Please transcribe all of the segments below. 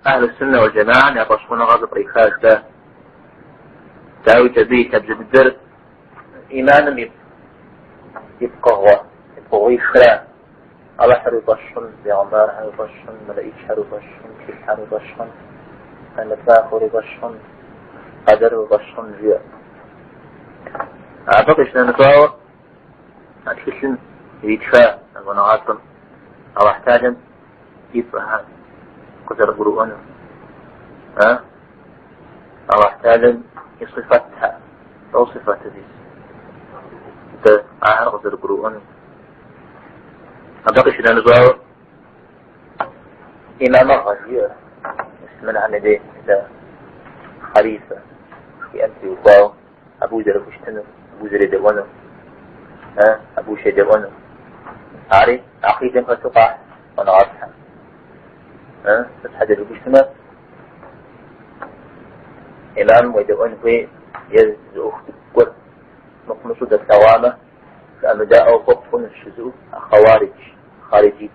أهل السنة والجماعة يقصون غضب ريخاش ده تاوي تبي تبزب الدر إيمانا يبقى هو يخرا الله حريبشن بيعمار حريبشن ملائك حريبشن كل حريبشن النفاق حريبشن قدر حريبشن جاء أعتقد أن نتواوى أتكلم يتفاء أنا عاطم أو أحتاجا يبقى قدر قرؤنا أو أحتاجا يصفتها أو صفات ذي ده أعرف قدر قرؤنا أعتقد أن نتواوى إمام غزير اسمنا عن يديه إذا خليفة في أنت وفاو أبو ذر فشتنه أبو ذر دوانه أبو شي دوانه عارف عقيدة فتقع ونعرفها بس حد اللي بيشتمه إمام ويدوان في يزوخ تكور مقمصود الثوامة لأنه جاء وقف الشزوء خارجي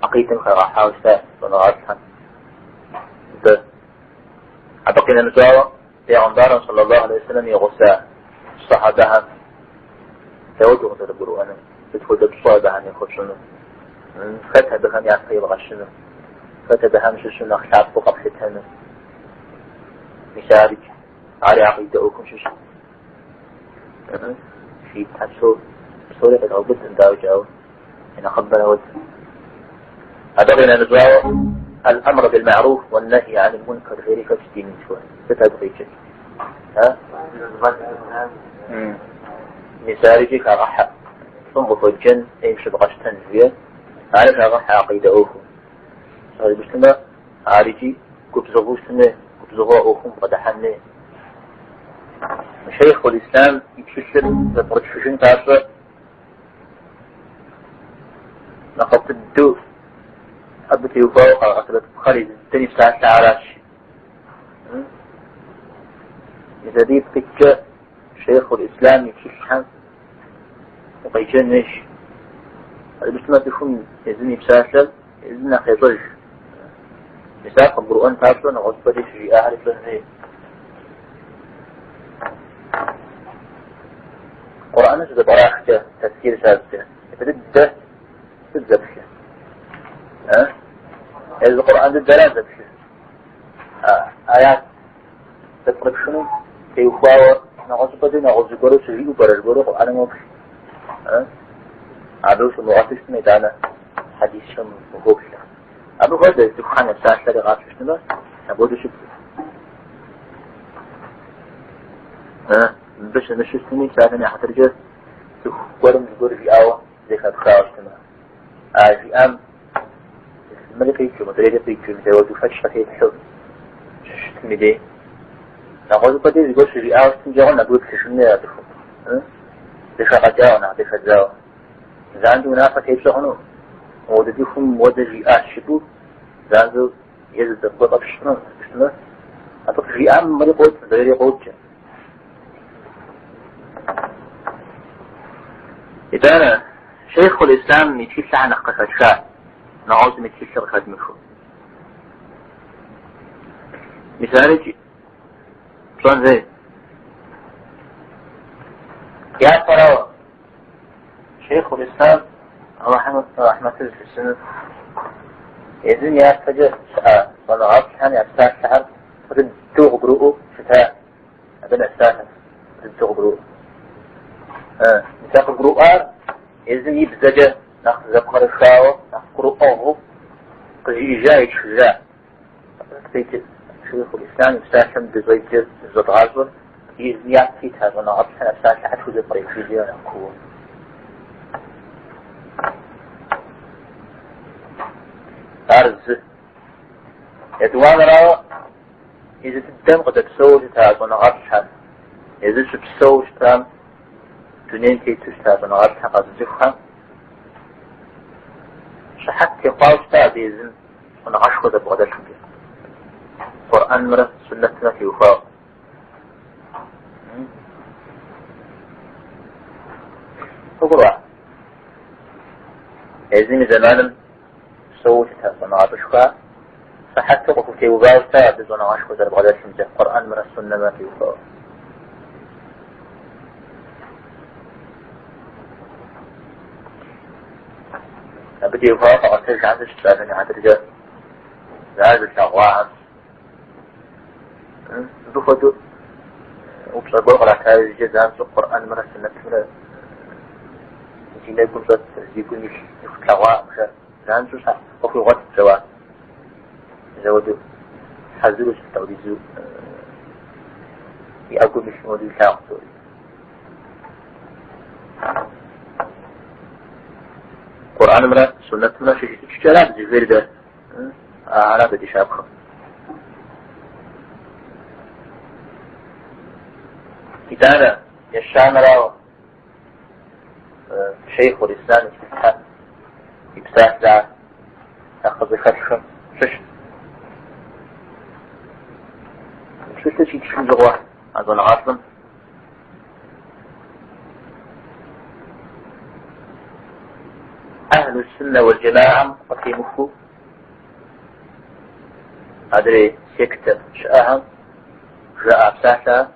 عقيدة خراحة وشتاء ونعرفها بس أعتقد أن نتواوى پیغمبر صلى الله عليه وسلم يغسى صحابها توجه غسى القرآن تتفوت بصوابها يخشنه فتح بهم يعطي الغشنه فتح بهم ششنه خشاب فوق بحثنه مسارج على عقيدة شش في تحسو بصورة العبد انداو جاو هنا قبل ود أدغنا نزاو الأمر بالمعروف والنهي عن المنكر غير كفتي من شوي ستبغي شيء مسارجي كراحة ثم بفجن يمشي بغشتن فيه عارف راح عقيدة أوكم هذا بسمة عارجي كنت زغوش سنة كنت زغوا أوكم قدحنة شيخ الإسلام يتشسر بفرشفشن تعرف نقطة الدو حبت يفوق أصلت خالد التاني ساعة عراش إذا دي بكة شيخ الإسلام يتشسحن وقيجنش المسلمات يكون يزني بساسل يزني خيطرش مساق القرآن تعرفون غصبتي في أعرف لنهي القرآن جدا براحة تفكير سابسة يتبدأ تتزبشة إذا القرآن جدا لا زبشة آيات تفرق شنو كيوفاوة نغصبتي نغصبرو سريء برجبرو وأنا مبشي عدوش المغافش ميدانا حديث شم مغوبش أبو غزة يتبخان الساعة سري غافش نبا أبو دو شبه بش نشستني ساعتني حترجل تخورم جبور في آوة زي خد خاوش تما في آم ملك يجو مدريد يجو مدريد وفتش فكيف حب ششتني دي نغوز بدي يقولش في آوة تنجاون نقول كشمني أدخل زي خد جاونا زي خد جاونا زاندو نافع كيف شغنو وديهم ودجي أشبو زاندو يزد الضغط شنو أتوقع في أم مري قوت غير قوت إذا أنا شيخ الإسلام يتكلم عن قصة شاء نعوز نتكلم خدمه مثال شلون زي يا ترى شيخ الإسلام رحمة الله في السنة يزن يحتاج ساعة ونعرف كان يحتاج ساعة فتن تغبرؤه شتاء أبنى ساعة فتن تغبرؤه نساق القرآن يزن يبزجة ناخذ زبقر الشاوة ناخذ قرؤه قجي جاي شجاع شيخ الإسلام يستعشم بزيجر الزد غازور يزن يحتاج ونعرف كان يحتاج ساعة وزي طريق في جيانا كوه أرز يدوان راو إذا تدم قد تسوي تتعب ونغرشها إذا تسوي تتعب تنين كي تتعب ونغرشها قد تزفها شحك يقاوش تعب إذن ونغش قد بغدش قرآن مرة سنتنا في وفاق تقرأ إذن زمان سوي تتعب ونغرشها فحتى وقفتي وباوستا بزونا عشق در بغداد شمجة القرآن من السنة ما في وفاء بدي وفاء فقط ترجع عندش تسألني عن رجال هذا الشغوان بفضل وبصدق على هذا الجزء في القرآن من السنة كله يجينا يكون صوت يكون يخت لغواء مش لانسو صح وفي وقت سواء زودوا حذروا ستوديزوا يأكل مش مودي كام سوري القرآن من السنة من شيء كلام زي ده أنا بدي شابخه كتابة يشان راو شيخ الإسلام يبساح ذا أخذ فتحة شو تشي تشو زغوة أظن عاصم أهل السنة والجماعة قسيمه أدري سكتة شأهم جاء بساحة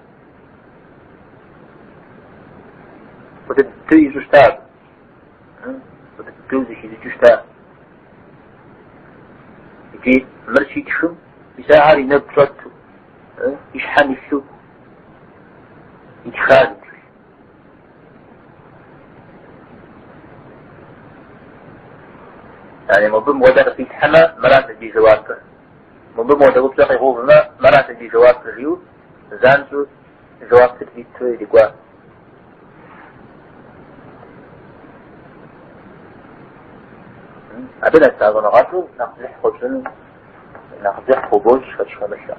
وتدري جشتاب وتدري شيء جشتاب يجي مرشي تشم بساعة ينبرته يشحن السوق يتخاذ يعني موضوع مودة في حما مرات دي جواب موضوع مودة بتلاقي هو مرات دي جواب ريو زانسو جواب تدري توي دقوا أبدا تاغن غاتو نقزح خبزن نقزح خبوز فتشو مشا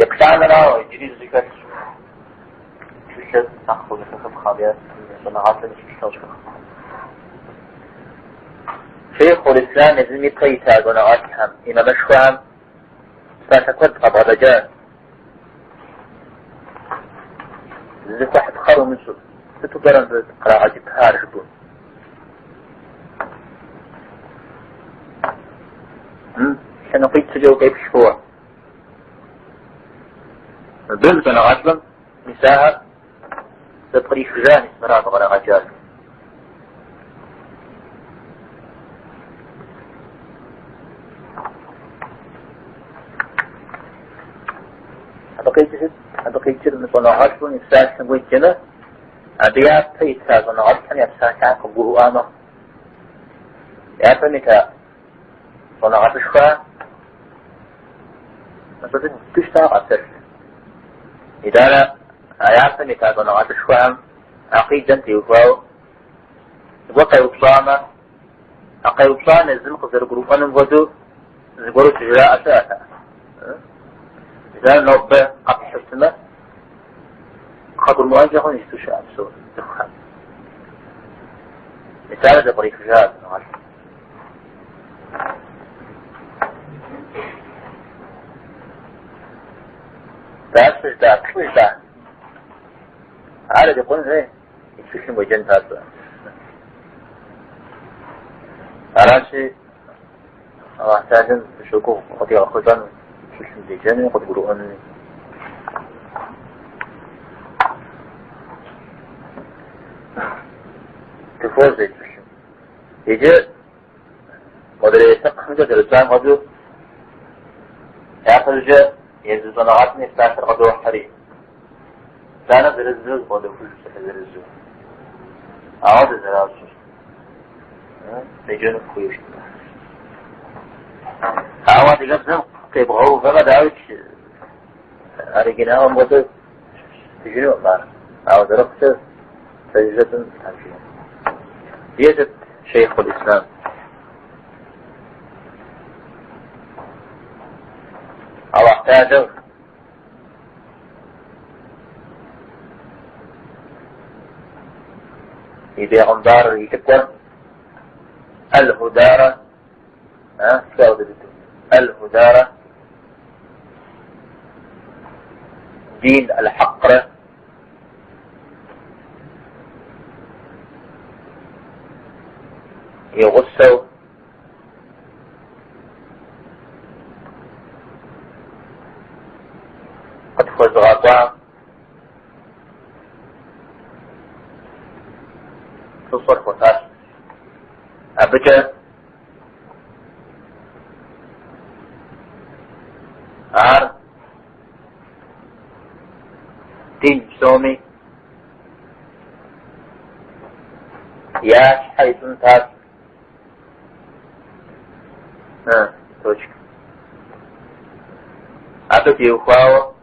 يكسعنا لا يجري زكاة شوشت نقفو لفخم خابيات صناعات نشكتوش شيخ الإسلام يزمي قيتا غنغاتهم إما مشخوهم ستكون أبغضجان زيك واحد خارو من سوء ستقرن قراءة بهارش بون سنقيد سجو كيف شهور البنت أنا أصلا نساء تطري شجان اسمرات غرق جال أبقيت من صناعات بون نساء سنقيد جنة أبيات تيتا صناعات كان يبسا كان قبوه آمه يأفنك صناعات شخاء مثلا تشتاق أسر إذا أنا أيافنك صناعات شخاء عقيدا تيوفاو وقع وصامة أقع وصامة الزمق زرقروف أنا مغدو زرقرو تجراء أساسا إذا نوبة قبل حسنة خطر مواجهون يستشعر بسوء تفخم مثال ده بريك جاد لا سجداء كيف سجداء عارض يقول ايه يتفشم وجن تاسو أراشي أحتاجن بشوكو قد يأخذن يتفشم دي جنة قد قلوءن تفوز دي يتفشم يجي مدري يتقهم جد الإسلام قدو يأخذ جد يجب صناعاتني استعشر قدو حريم كان زرزوز قدو كل شيء زرزوز أعود زرزوز لجون كويش أعود يقبزم كيبغو فما دعوش أريقناهم قدو تجنو أمار أعود رقصة فجزة تنشين يجب شيخ الإسلام أو احتاجوا يبيعون دار يتكون الهدارة الهدارة دين الحقرة يغسوا أبجا عار تين سومي ياش حيث انتهت توجك أبجي وخاوة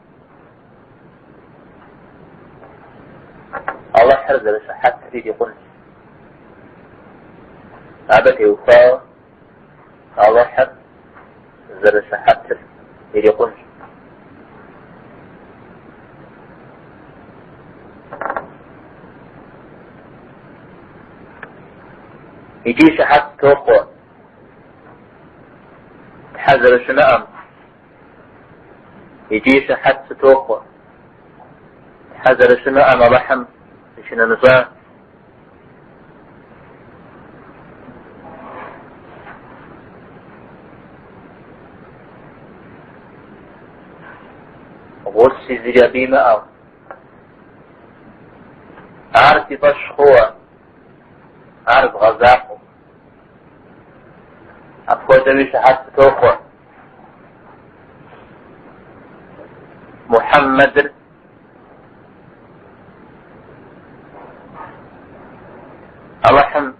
الله حرز لسحات تريد يقول أبجي وخاوة الله حرز لسحات تريد يقول يجيش حتى توقع تحذر شنام يجيش حتى توقع تحذر شنام رحم شنو نزاع غسي زجابي ماء عارف تشخوه عارف غزاقه أفوت بيش حتى توقع محمد الرحم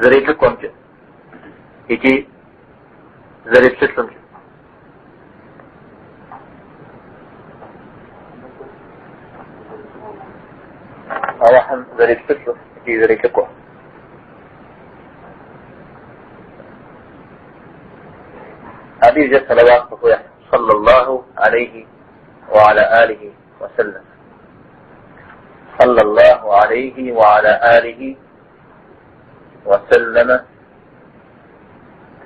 زريب لكم يجي زريب ستلم الرحم زريب ستلم يجي زريب لكم هذه جاء صلوات صلى الله عليه وعلى آله وسلم صلى الله عليه وعلى آله وسلم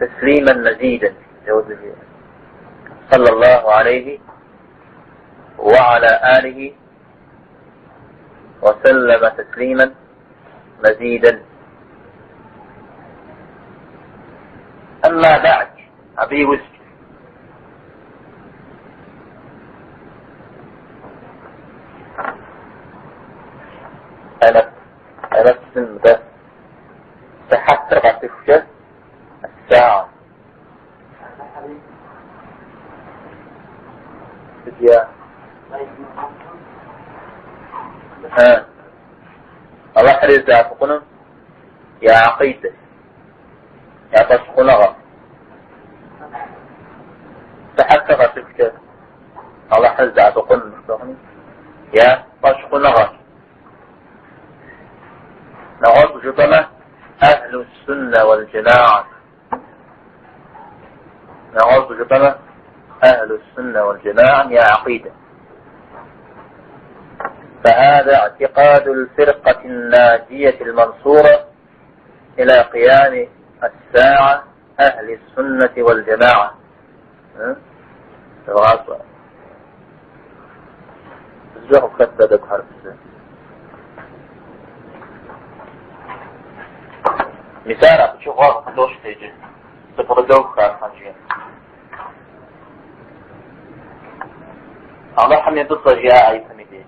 تسليما مزيدا صلى الله عليه وعلى آله وسلم تسليما مزيدا. أما بعد أبي وسج أنا السن ده سحبت رغتك الساعة يا الله حريز عفقنا يا عقيدة يا تشقنا سحبت رغتك الله حريز عفقنا يا تشقنا نعود جبنا أهل السنة والجماعة نعود جبنا أهل السنة والجماعة يا عقيدة. فهذا اعتقاد الفرقة الناجية المنصورة إلى قيام الساعة أهل السنة والجماعة. الزهر كتبك حرف مثال شوف واضح لوش تيجي تفردوك خارجين الله حمي ضد جاء أي فمدين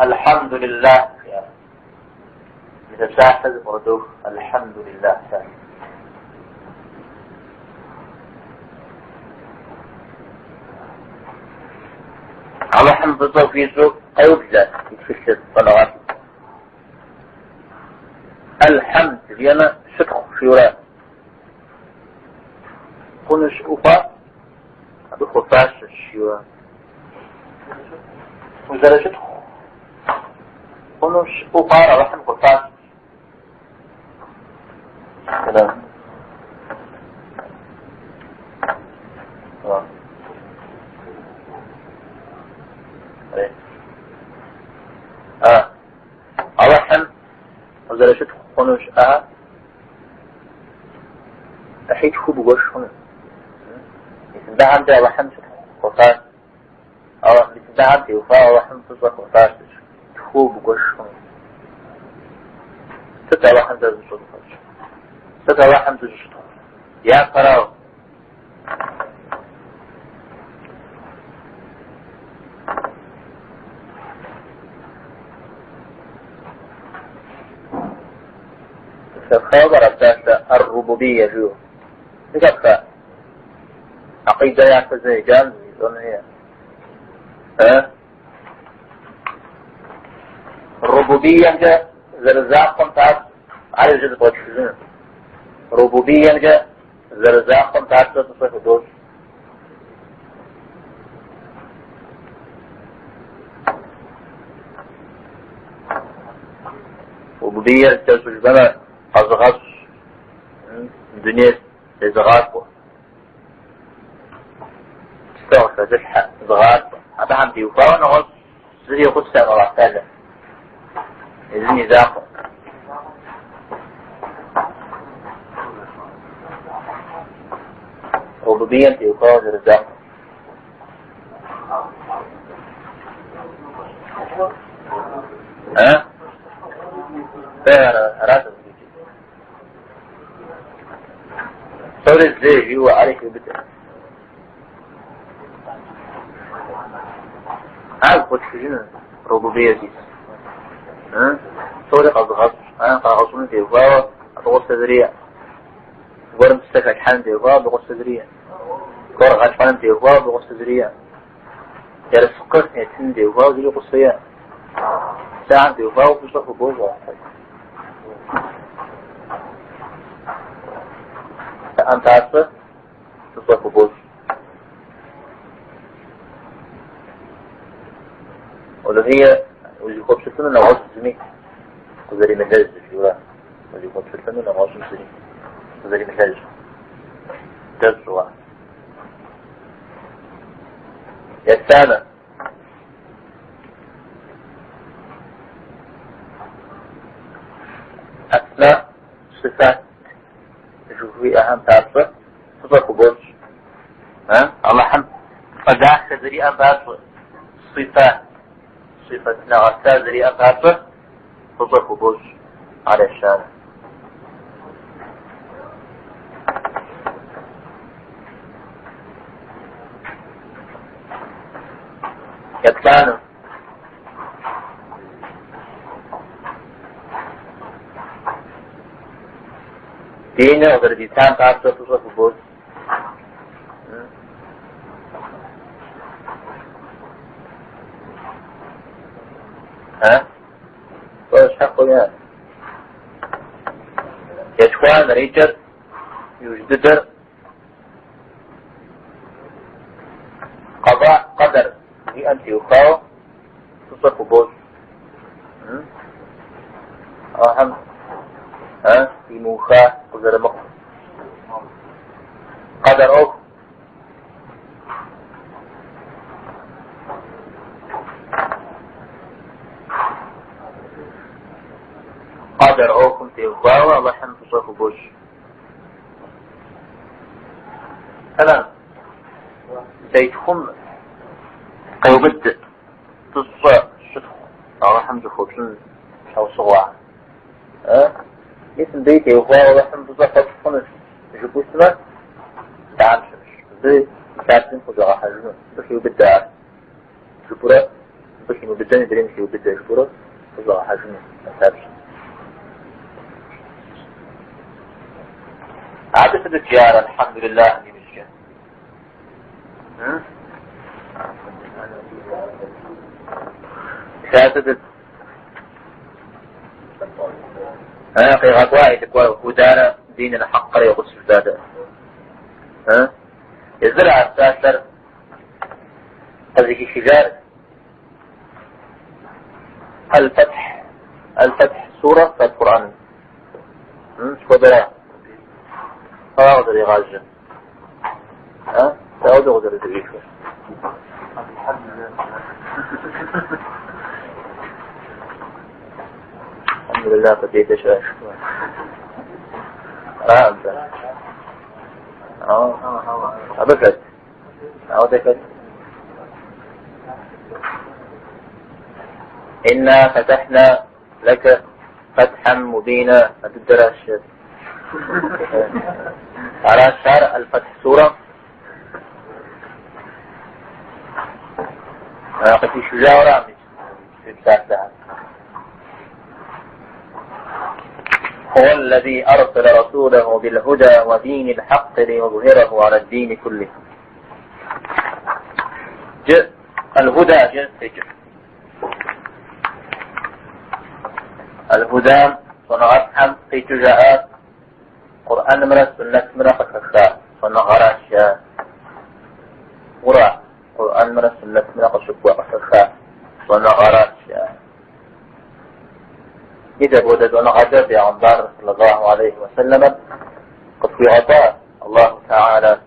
الحمد لله مثل ساحة تفردوك الحمد لله ساحة الله حمي ضد في زوج أيوبزا يتفشل صنوات الحمد لله شكر في ولا كنش أفا أدخل فاش الشيوى وزارة شكر كنش أفا رحم قفاش كلام رحم وزارة شكر كنش أحيد خوب وشهم ده عندي رحم وفاش أو ده عندي وفاء رحم تصبح وفاش خوب وشهم ستة رحم تزوج ستة رحم تزوج يا فراو تفاضل أساس الربوبية جو نقف عقيدة يعتزي جان يظن هي الربوبية جاء زرزاق تعب على الجزء بوجهزين ربوبية جاء زرزاق تعب تصف دوش ربوبية تجسج بنا أزغاز الدنيا إزغاز تستوى تجحى إزغاز هذا هم بيوفا ونغز زي قصة الله تعالى إذن ذاقه ربوبية بيوفا ونغز ها؟ فعلا راسم صور الزيج هو عليك البدع عارف وتشجن ربوبية دي صور قصغص قصغصون تيوفاوة أتغص تدريع ورم تستفع حان تيوفاوة بغص تدريع كور غشفان تيوفاوة بغص تدريع يالا سكر نيتين تيوفاوة دي قصية ساعة تيوفاوة بصف بوز واحد أنت عارفة تصف بوز ولو هي واللي خبش السنة نواصل الزمين وذري مجاز الجوراء واللي خبش السنة نواصل الزمين وذري مجاز جاز واحد يتسانا أسماء صفات شوفي أهم تعرفة تصف بوز الله حمد فداك تدري أهم تعرفة صفات صفة نغسال ذري أبهافة تصف بوز على الشارع يتلانم دينه وغير ديتان تعرفة تصف بوز وش حقه يعني يشوان ريجر يجددر قضاء قدر في أنت يخاو تصف بوز أهم في موخا قدر مقر قدر أوك قادر أوكم تيغباوة الله حمد تصف بوش كلام سيتخم قيوبد تصف شتخ الله حمد خوبشن شو صغوع اسم بيت يغباوة الله حمد تصف خمس جبو سنة تعال شمش بي مساعدين خذوا حجم بخيو بدأ جبورة بخيو بدأني درين خيو بدأ جبورة خذوا حجم مساعدين عادة التجارة الحمد لله اني مسكين سادة قي غطوائي تكوى ودانا ديننا حق قرية قدس الزادة يزرع الساسر قذيك شجار الفتح سورة في القرآن شكوى دراء فأغدر يغاجة فأغدر يغاجة الحمد لله قد يتشاش أنت أبفت أودكت إنا فتحنا لك فتحا مبينا أتدرش على شهر الفتح سورة قتل شجاع ورامج في الثالثة هو الذي أرسل رسوله بالهدى ودين الحق ليظهره على الدين كله. الهدى جنس فجر. الهدى صنعت حم في جاءات قرآن مرة سنة مرة قصة صنعت شاء ورا قرآن مرة سنة مرة قصة صنعت شاء. إذا بودد أن عجب يا عمدار صلى الله عليه وسلم قد في عطاء الله تعالى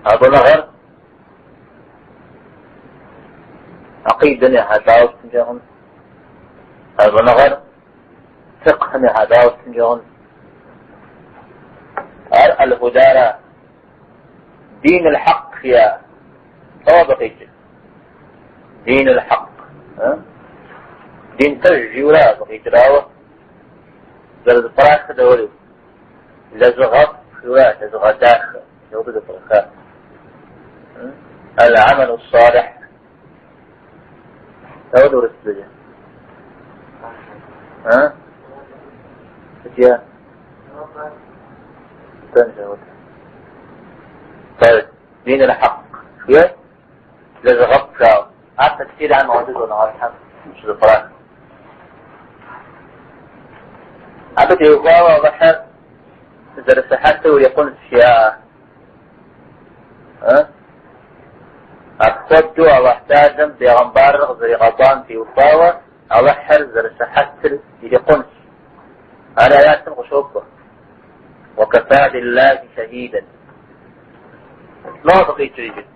هذا نغر عقيدة هداوة سنجاهم، هذا نغر فقه هداوة سنجاهم. الهدى دين الحق يا طابق دين الحق دين ترجي ولا بقي تراوة زرد فراخ دولي لزغط ولا لزغط داخل يوجد فرخاء. العمل الصالح تودور السجن فتيا تنجا. طيب دين الحق فيه لزغط شاو عاد تفسير عن موجود ونهار الحمد مش الفراخ عبد يقوى وضحر إذا رسحته ويقول الشياء أخذ جوا واحتاجم دي غنبار زي غضان في وفاوة أضحر إذا رسحته يقول على آيات غشوبة وكفى بالله شهيدا لا بقي تريد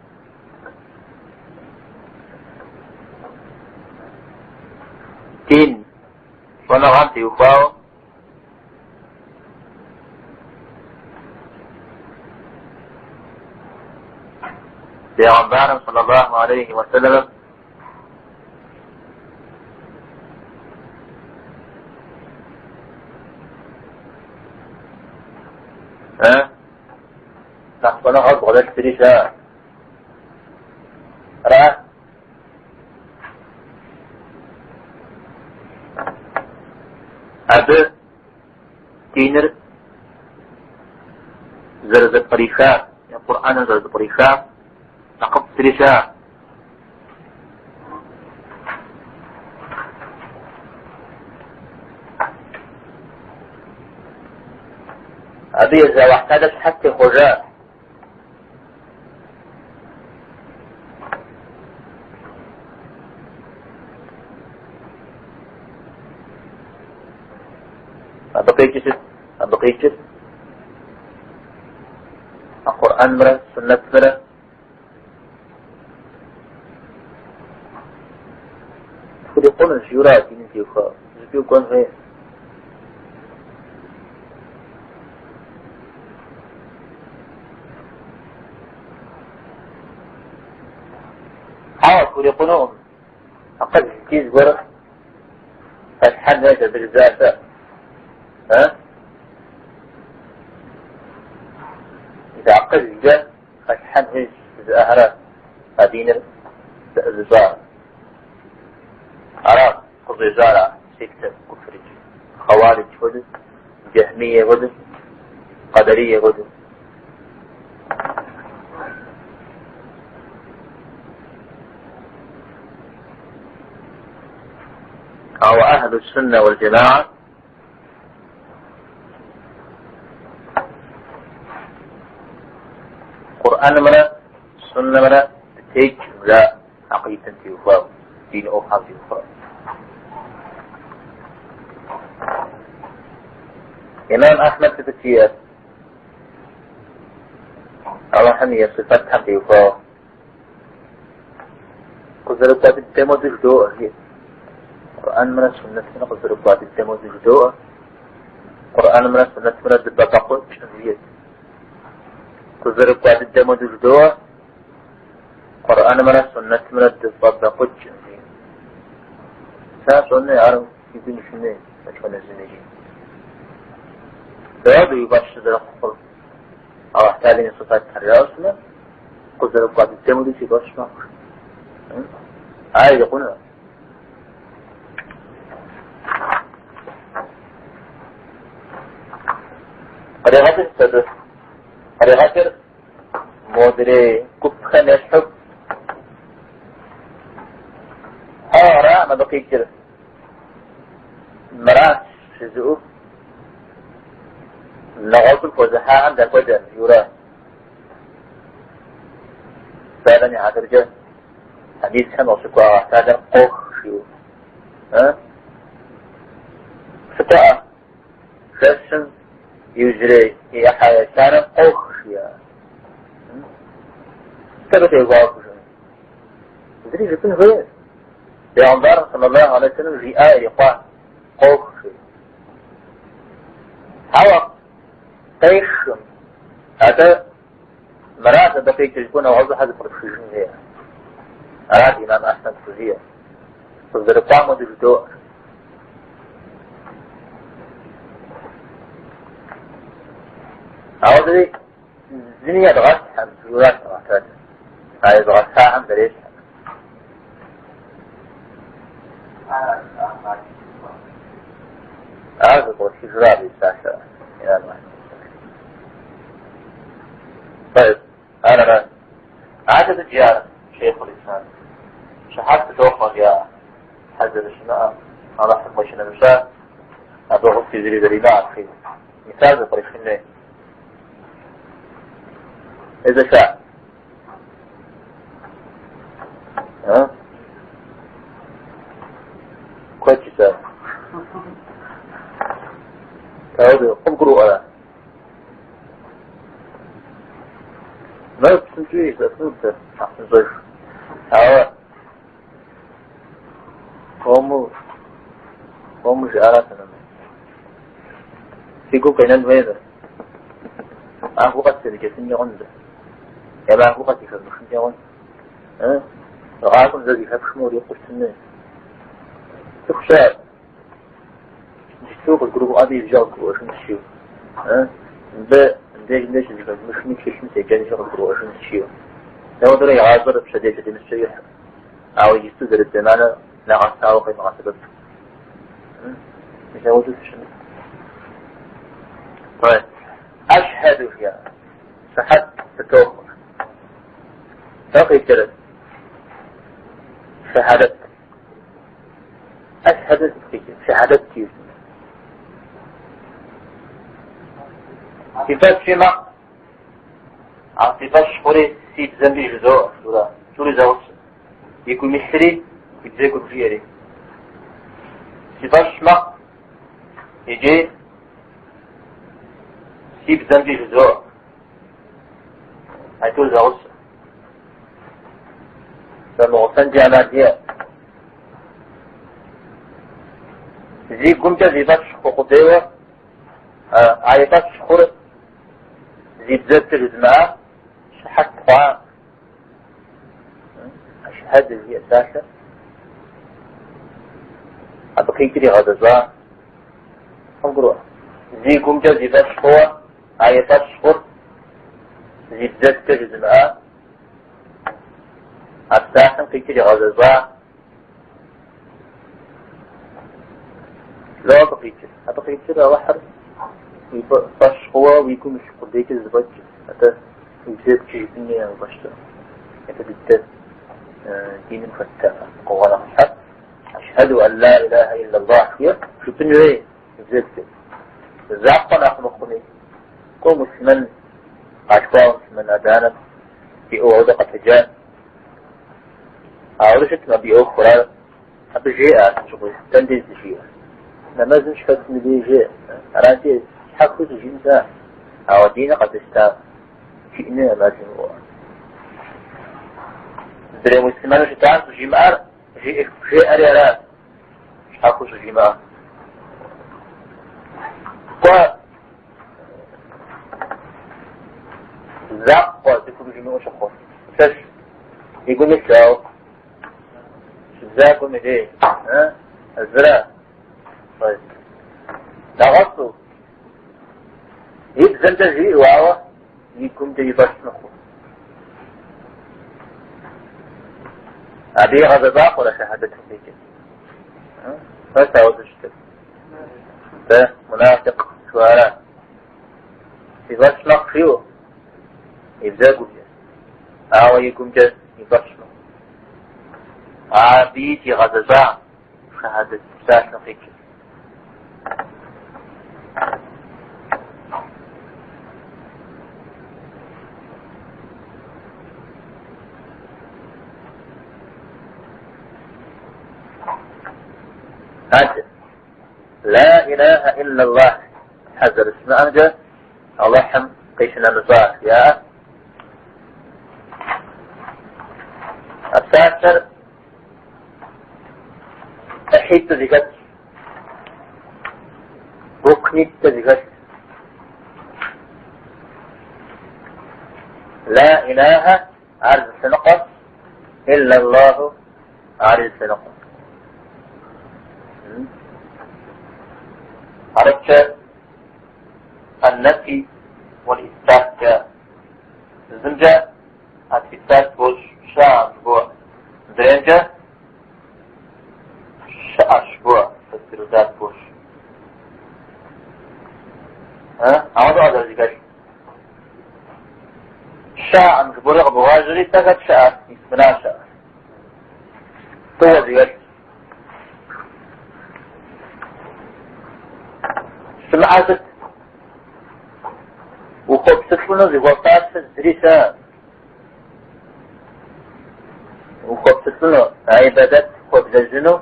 دين ونغان في وفاوة پیغمبر صلی الله علیه و سلم نحصنا غض غلق تريشا رأى أبو دينر زرد طريقا القرآن زرد طريقا لقد تريشا أبي إذا واحتاجت حتى خجاء أبقيت القرآن مرة سنة مرة يقول الشيورات ينتي وخاء يقول غير حاول يقولون أقل كيز ورق فتحن هذا بالذات إذا أقل جاء فتحن هذا الأهرات هذين الزبار عراق الرجالة سكتة كفرج خوارج ودن جهمية ودن قدرية ودن أو أهل السنة والجماعة قرآن مرة سنة مرة تيج لا عقيدة تيوفاو دين أوحى تيوفاو. إمام أحمد في التفسير الله حمية صفات حمد يوفاو قدر قاد التموز الجدوء هي قرآن من السنة من قدر قاد التموز الجدوء قرآن من السنة من الدباقة هي قدر قاد التموز الجدوء قرآن من السنة من الدباقة هي سأصنع يعرف يبين شنو أشوان الزنجين بيض يباشر ذلك الخلق أو احتالين صفات الرئاسنا قدر قاد التموز يباشر عايز يقولنا طريقة السدس طريقة مودري كفخن يشحب هارا ما بقي كده مرات شزؤ نغوص الفوزحاء عند الوجه يورا سألني عدرجة حديث كان وصفوا أحتاجا قوخ شيو فتاة فاسم يجري هي حياتانا قوخ شيا ثبت يقوخ شيا ذلك يكون غير بأنظار صلى الله عليه وسلم رئاء يقوى قوخ شيا هوا قيش هذا مرات دقيق تجبون وعوض هذا فرشيشن هي أراد إمام أحسن فزية فزر قاموا دجدوء عوض لي زنية دغات حم جورات معتاد هاي دغات ساعة دريش هذا قوتي جرابي ساشا إلى الواحد. طيب أنا عادة الجيارة شيخ الإسلام شحات توقف يا حدد الشناء على حكم الشناء مشاء أدوغ في ذري ذري لا أخي مثال بطريق الشناء إذا شاء كويس شاء تعودوا قم قروء ما تسنجيه تسنجيه أحسن ضيف هوا قوموا جعلاتنا فيكو كينا الميزة أخو قد سنجسني غنزة يبا أخو قد يفهمشني غنزة رغاكم ذا يفهمشمور يقول سنين تخشى تشوف القروب أبي يجاوب وشن الشيو ليش اللي مش نكشف متى جاني شغل كروشن الشيو لو دري عازر بشديد جدا الشيء أو يستدر الدمانة لا عصا وقيم عصبت مش هو شنو طيب أشهد يا صحت تتوقف تقي كده شهادت أشهد شهادتي صفات شما عن صفات شخوري سيد زنبي جزوء شوري زوص يكون مشتري يتزيكو فيري صفات شما يجي سيد زنبي جزوء هيتول زوص فمغسن جامعات زي قمت صفات شخوق ديوة عيطات شخوري زيد زاد تجزمها شحت طعام أشهد هي أساسا أبقي كري غدا زوا انقروا زيكم جزيد شخور عيطات شخور زيد زاد تجزمها أساسا كري غدا زوا لا أبقي كري وحر باش هو ويكون مش قديك الزباج حتى يزيد شيء فيني أو باشتر حتى بالذات دين مفتاح قوانا حق أشهد أن لا إله إلا الله خير شو تنوي يزيد كده زعقنا أخنقني كو مسلمان عشقا مسلمان أدانا بيئو قتجان أعرشت ما بيئو خلال أبي جيئة شغل تنديز جيئة نمازن شفت مدي جيئة أرانتي حقه جنسا أو دين قد استاذ شئنا ما تنوى دري مسلمان شتان جمار جي أريارات حقه جمار زق وتكون جميع شخص سش يقول لك لو شزاكم ايه الزراء طيب تغطوا يبزن تجري وعوة يكون تجيباش نخو أبي غضباق ولا شهادة فيك فاستعوذ الشتر منافق شوارع يبقى شلق يبدأ قوية يقوم جد يبقى بيتي غززا شهادة ساس نقيك هذا لا إله إلا الله حذر اسم أنجا الله حم قيشنا نزار يا الساسر أحيد تذكت ركني تذكت لا إله عرض سنقص إلا الله عرض سنقص عرفت النفي والإثبات جاء الزمجة الإثبات بوش شاء أسبوع درنجة شاء أسبوع تذكر ذات بوش أعوذ هذا الذكر شاء أسبوع يغبو واجري تغد شاء اسمنا شاء تو ذكر سمعت وخبصت لنا ذي وقات الزريسان وخبصت لنا عبادات خبز الجنو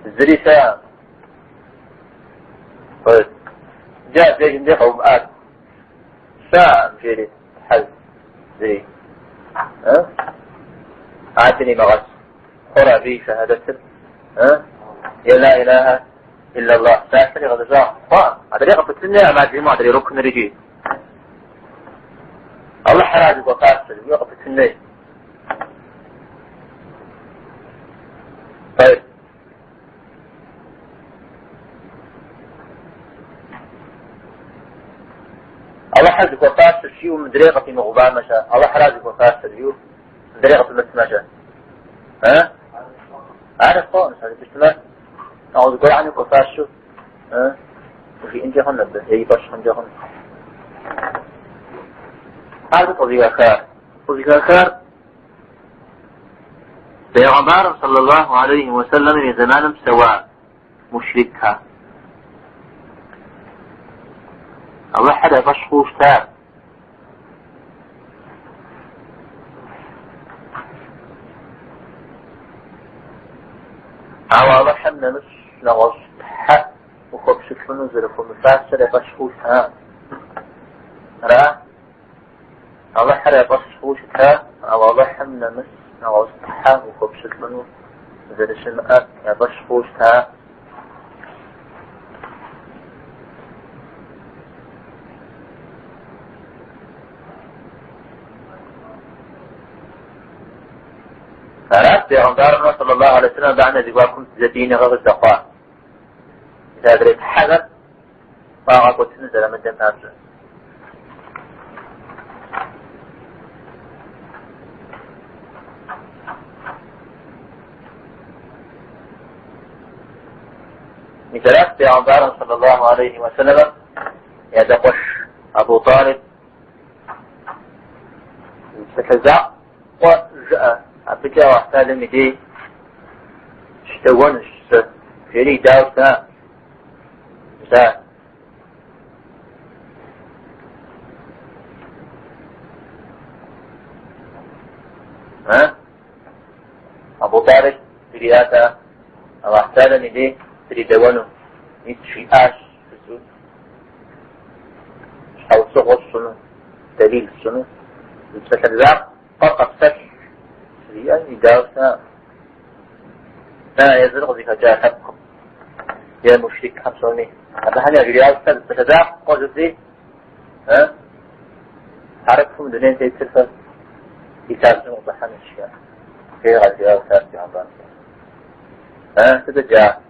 الزريسان جاء زي جندي حومات ساعة مجيري حل زي عاتني مغس قرأ بي شهادة يا لا إله إلا الله ساعة غدا جاء أدري قفتني أما أدري ما أدري ركن رجي الله حراج وقاسل وقفتني طيب الله حراج وقاسل شيء من دريقة مغبان مشى الله حراج وقاسل يو من دريقة المسمشى عارف خالص هذا بشتمال أعوذ قول عني قصاشو وفي إنجا خن نبه هي باش خنجا خن هذا طريقة خير طريقة خير بيغمبار صلى الله عليه وسلم من زمان سواء مشركها الله حدا باش خوش تاب الله حمنا مش لغش حق وخبشت فنوزر فمساسر بشخوشها رأى الله حرى بشخوشتها الله حمنا مش لغش حق وخبشت فنوزر شمأت بشخوشتها فرأت بيغمبارنا صلى الله عليه وسلم بعنا ذباكم تزدين غير الزقاء إذا أدريت حذر فأغاقوا تنزل من دم أمسا مثلات بيغمبارنا صلى الله عليه وسلم يدقش أبو طالب ستزع وجاء أبكى واحتال مدي اشتونش فيري داوسا مساء أبو طالب فرياتا واحتال مدي فري دوانو يتشي آش فسود أو صغر سنو دليل سنو ستزع فقط فتح يعني داوسنا لا يزرق بك جاء حبكم يا مشرك حبسوني هذا هني الرياض بتداق قوزي حركهم دنين تيتسلفة يتابعون وضحان الشيء في غير الرياض سارتي عن ضانسي تدجاء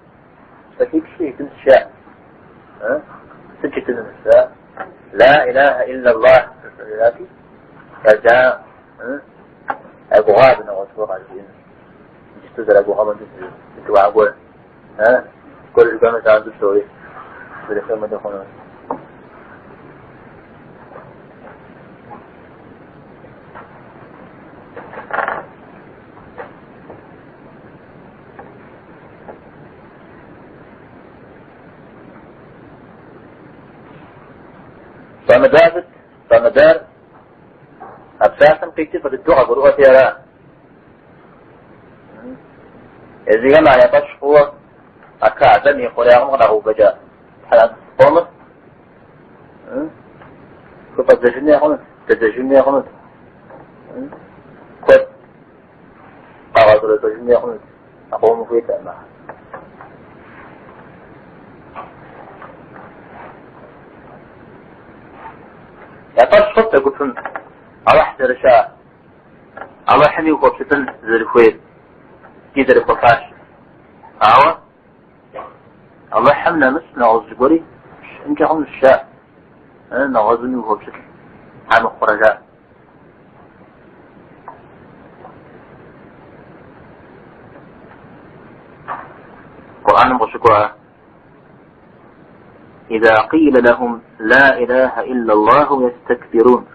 فكيف شيء كنت شاء سجت النساء لا إله إلا الله يجاء أبو غابنا وأسوق على الدين جستوز أبو غابنا جستوز أقول كل الجامعة عندو سوري بدأ ما دخلنا فمدار أبساسا قيتي فالدعاء قرؤة يرى إذا كما يبش هو أكادم يقول يا أمغنا هو بجاء حلال قومت فبتجني يا خمس قد قاعدة تجني يا خمس أقوم فيك معه يقول صوت يقولون الله رشاء الله حمي وقفتن ذي الخير كذا الخفاش أعوى الله حمنا مثل عزقوري إنك هم الشاء أنا غزني وقفتن عام الخرجاء قرآن بشكوها إذا قيل لهم لا إله إلا الله يستكبرون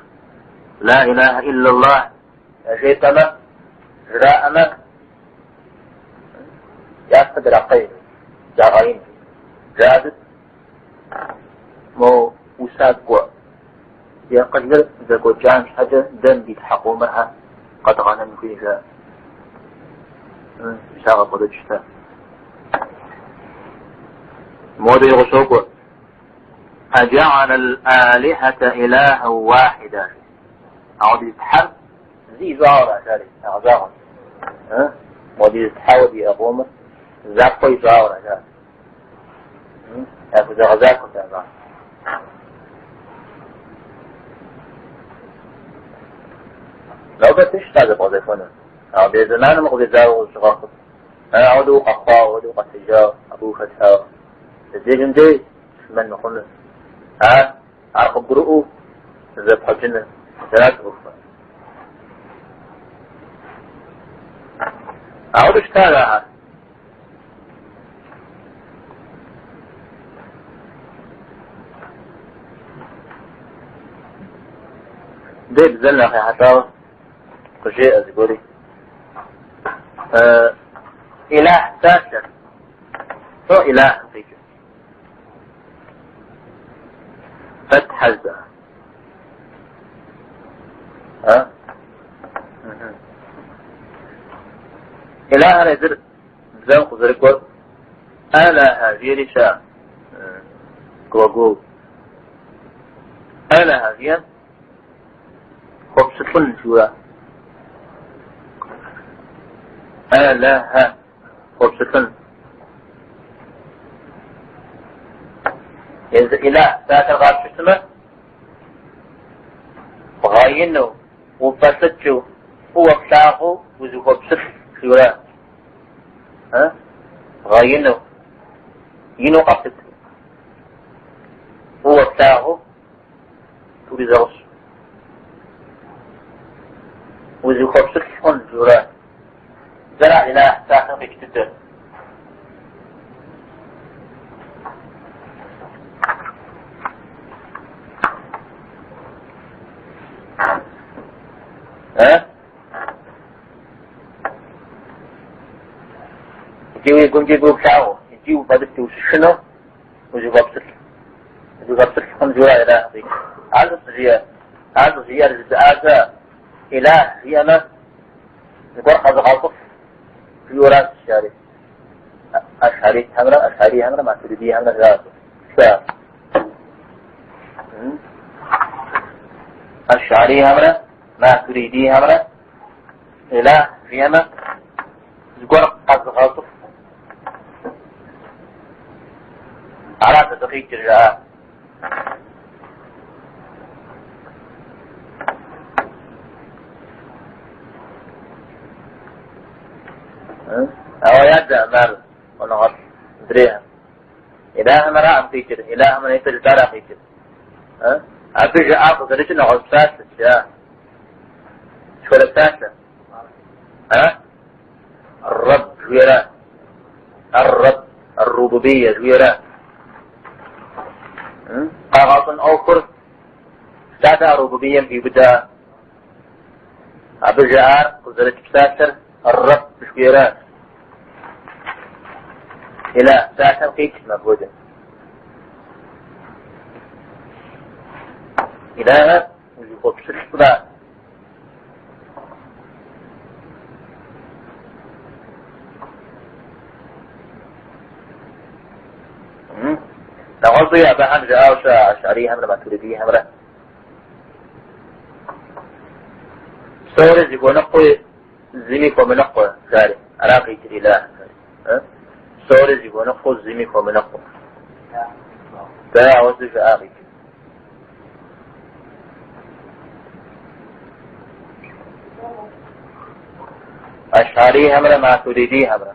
لا إله إلا الله شيطنا جراءنا يأخذ رقيم جارين جادد مو وساد قوى يقدر إذا قد جانش حاجة دم بيتحقوا معها قد غنم في جاء شاغل قد اجتاء موضي غشوق أجعل الآلهة إلها واحدا أعود يتحر زي زارة شاري أعزاهم موضي يتحاول يقوم زاقوي زارة شاري أفضل غزاكم تأذان لو بتشتغل بوظيفنا أو بزمان ما قد زاروا الشغاق أنا أعود قطاع أعود قتجار أبو فتاة الزيجن دي من نقول أخبروا إذا بحجنا ثلاث غرفة أعود اشتغل دي بزلنا في حتى شيء أذكري إله ساشر هو إله فيك فتح الزا إله أنا يزر بزام خزرك ور ألا هذه رشاء قوقو ألا هذه خبصتن شورا ألا خبصتن إذا إله ذات الغاب شسمه بغاينه وبسطه هو بتاعه وزو خبصت شورا بغاينه ينو قصد هو بتاعه توري زغش وزو خبصت شون شورا زرع إله ساخن في كتبه يجيو يقوم جيبو بتاعه يجيو بدت وشنو وزو خبصت شون شورا إله ذيك هذا الزيار الزعازة إله هي أنا نقول هذا غلط في وراء الشارع أشعري همرا ما تريدي همرا ذاته أشعري همرا ما تريدي همرا إله في أنا نقول هذا غلط على تدقيق الرعاء أو يدع مال ونغط دريها إله ما رأى فيكر إله ما يتجد دارا فيكر أبيج أعطى ذلك نغط ساسة شو لساسة الرب جويرا الرب الربوبية جويرا قاغاطن أوكر ساسة ربوبية في بدا أبيج أعطى ذلك ساسة الرب جويرا إلى ساعة قيت مفروضة إلى وجوب شرط نغضي أبا حمزة أوشا أشعري همرا ما تريدي همرا سورة يقول نقوي زميك ومنقوى ذلك عراقي تري لا سورة يقول نقوي زميك ومنقوى دا وزيف آغي أشعري همرا ما تريدي همرا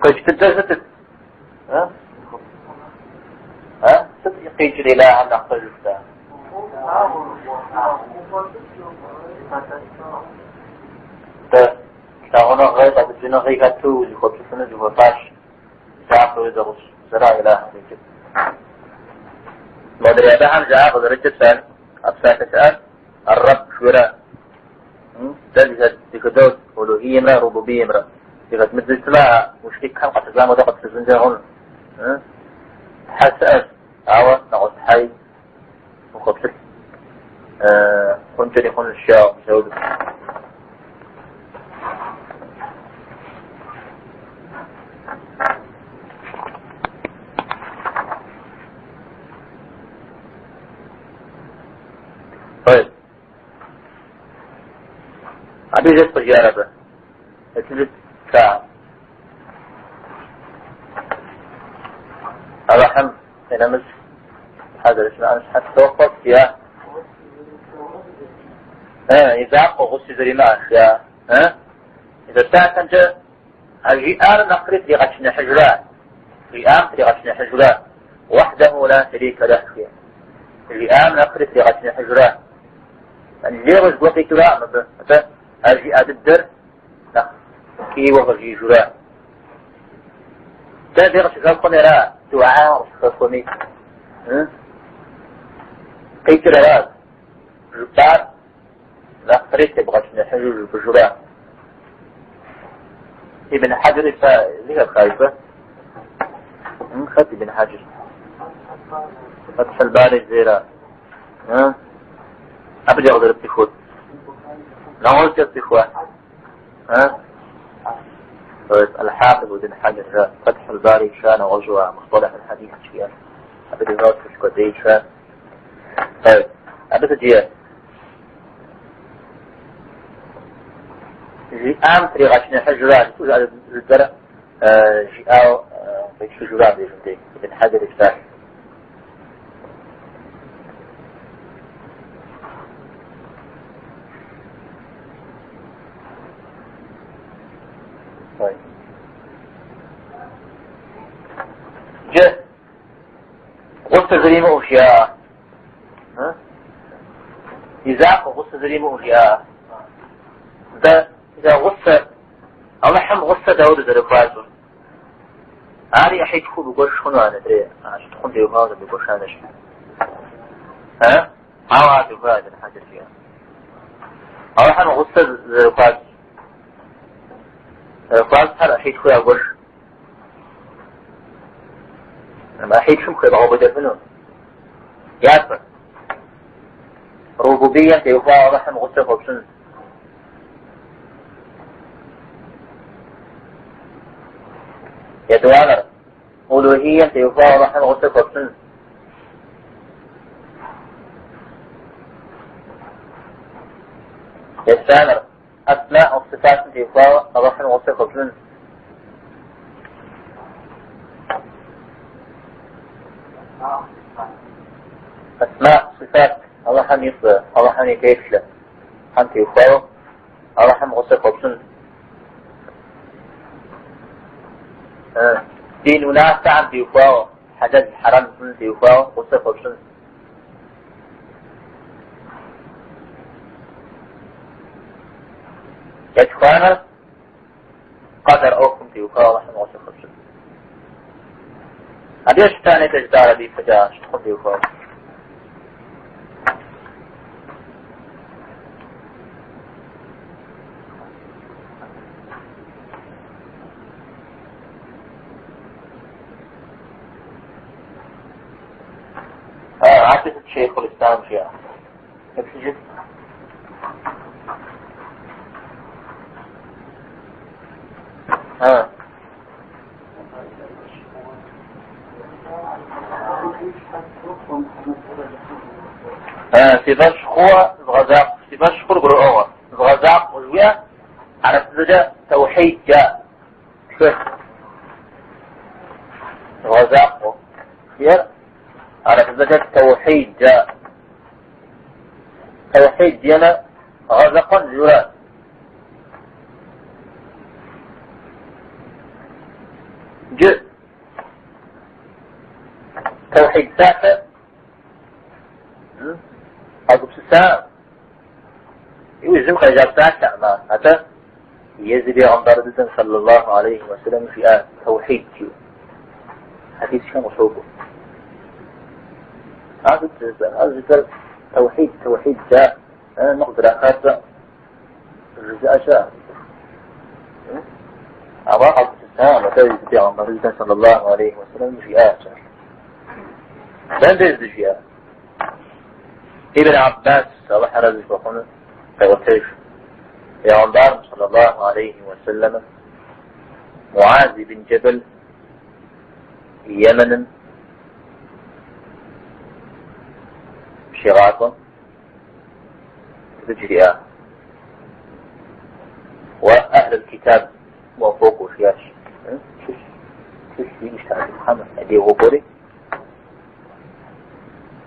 كيف تتجسد ها ستقيت الإله عن أقل الفتاة تاغنا غيطة بجنا غيقاتو لخوب سنة جوفاش تعقل إذا سراء إله ميكت مدري أبا حمزة أخذ رجل سأل أبساك سأل الرب شوراء تجد تكدوت ألوهية مرأة ربوبية مرأة تكد مثل سلاء مشكك خلقة إسلام ودقت في الزنجرون حسأل عوض نقص حي وخبصك كنت يكون الشيء مسعود طيب عبي جد تجاربه اتجد ساعة هذا حمد هنا مش هذا الاسم حتى توقف يا إذا غصي زري ما أخيا إذا ساعة أنت الجئال نقرت لغشنا حجرات الجئام لغشنا حجرات وحده لا شريك له فيه الجئام نقرت لغشنا حجرات اللي غز وقت لا مثلا الجئاد الدر كي وغجي جرات ده بيغش غلطني لا دعاء وصفوني قيت لراز جبار لا قريت تبغاش نحجر بجرات ابن حجر ليه خايفة خد ابن حجر فتح الباري الزيرا أبدي أقدر اتخوت نعوز اتخوة الحافظ ابن حجر فتح الباري شان وغزوة مصطلح الحديث شيئا أبدي غاز كشكو دي شان طيب أبدي جيه جيئام تري غاشنا حجرات تقول على الزرع جيئاو بيت حجرات دي جمتين ابن حجر الثاني طيب جاء غصة زريمة أشياء إذاق غصة زريمة أشياء ده إذا غصة الله حم غصة داود زرقازون عاري أحيد خو بقول شنو أنا دري عشان تكون ديوغاز بقول شانش عواد يفاد الحاجة فيها الله حم غصة زرقاز زرقاز هل أحيد خو أقول لما أحيد شو خير أو بدل منهم ياسر ربوبية يفاد الله حم غصة فوقشن يدوانا ألوهية يفاء رحمه وصفة يستانر أسماء وصفات يفاء رحمه وصفة أسماء صفات الله حم يصبر الله حم يكيفش أنت يفاء رحمه وصفة ديننا سعى بيفاو حدث حرام بيفاو وصفه شنو يتخانا قدر أوكم بيفاو رحمه وصفه شنو أبيش تاني تجدار بي فجاة شنو بيفاو عكس شيخ الإسلام فيها نفسجد سيباش خوا زغزاق سيباش خور قرؤوا زغزاق وزويا على سجدة توحيد جاء زغزاق خير على سجدة توحيد جاء توحيد دينا غزقا زورا جاء توحيد ساعة أقول ساعة يوزم خجاب ساعة ما هذا يزري عن دردة صلى الله عليه وسلم في توحيد حديث كان مصوبه هذا توحيد جاء نقدر أخذ الرجاء شاء أضاء السلام وتجد عن دردة صلى الله عليه وسلم في من بيزد فيها ابن عباس صباح رزق وخنا فيغترف يا عمدار صلى الله عليه وسلم معاذ بن جبل يمن شغاطا تجرئة وأهل الكتاب وفوق فياش شو يشتغل محمد أدي غبوري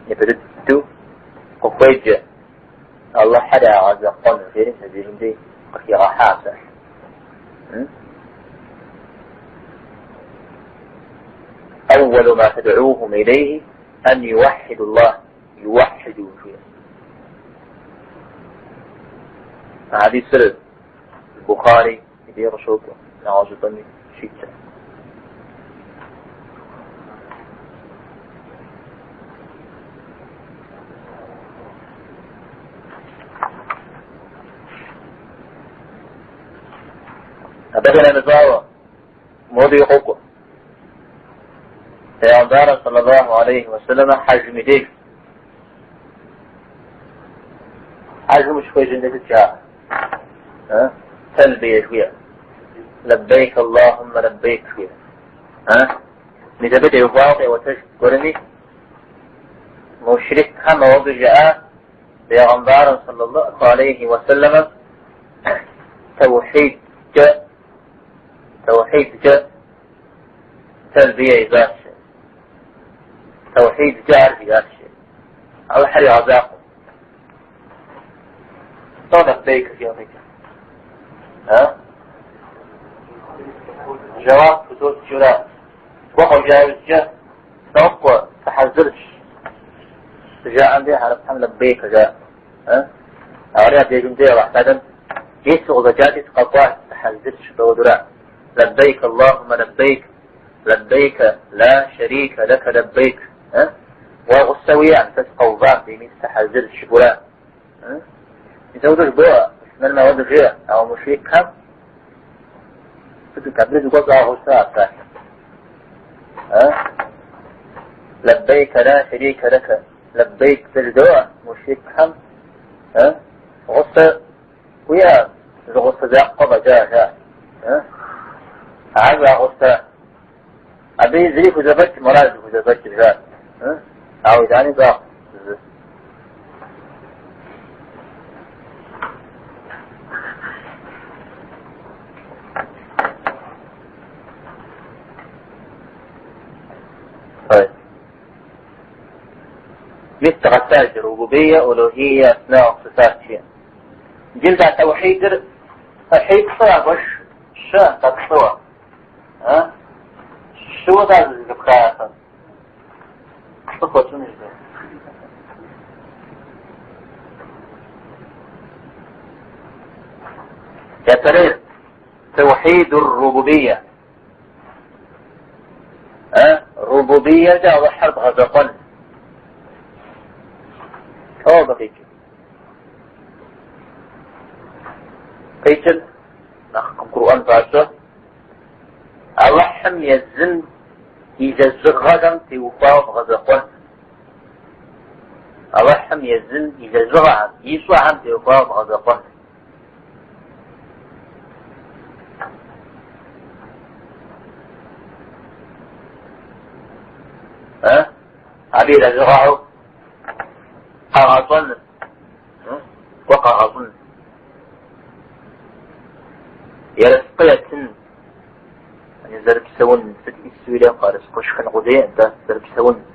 يبردو قفيج الله حدا عز قول غير سبيل دي قفيغا حاسة أول ما تدعوهم إليه أن يوحدوا الله يوحدوا فيه هذه سر البخاري في رشوق نعوذ بالله شيء أبدنا نزاوة موضي حقوق سيعندار صلى الله عليه وسلم حجم ديك حجم شوي جنة الجاء تلبية شوية لبيك اللهم لبيك شوية نتبدأ يفاوق وتشكرني مشرك هم وضع جاء سيعندار صلى الله عليه وسلم توحيد جاء توحيد جاء تلبية إذاش توحيد جاء إذاش على حري عزاقه صادق بيك في يومك جواب فتوت جلاء وقو جاوز جاء توقع تحذرش جاء عندي على محمد بيك جاء أوليها بيجون دي وحسادا يسوغ ذجاتي تقطع تحذرش بودراء لبيك اللهم لبيك لبيك لا شريك لك لبيك وغسوية أن تسقوضان بمين تحذر الشبراء يتوضح بوا من ما وضع غير أو مشريك هم فتكبرز وضع غساء لبيك لا شريك لك لبيك تجدوا مشريك هم غسة ويا غسة ذا قضى جاء عايز غسة أبي زري كذبت مراد كذبت جاء أو يعني ذا طيب مستغساج ربوبية ألوهية أثناء صفات شيء جلد التوحيد الحيد صار وش شان تقصوى شو ذا الزكاة تقصون إيش يتريد توحيد الربوبية ربوبية جاء وحرب غزقا هو بقيت قيتل نحكم قرآن فاسه الرحم يزن يجزغ غدا في وفاق غزقا الله حم يزن إذا زرع يسوع عم تيوفاو غزقون عبيد زرعوا أغاظن وقع أظن يرسقية يعني زرب سون في السوريا قارس قش كان غدي أنت زرب سون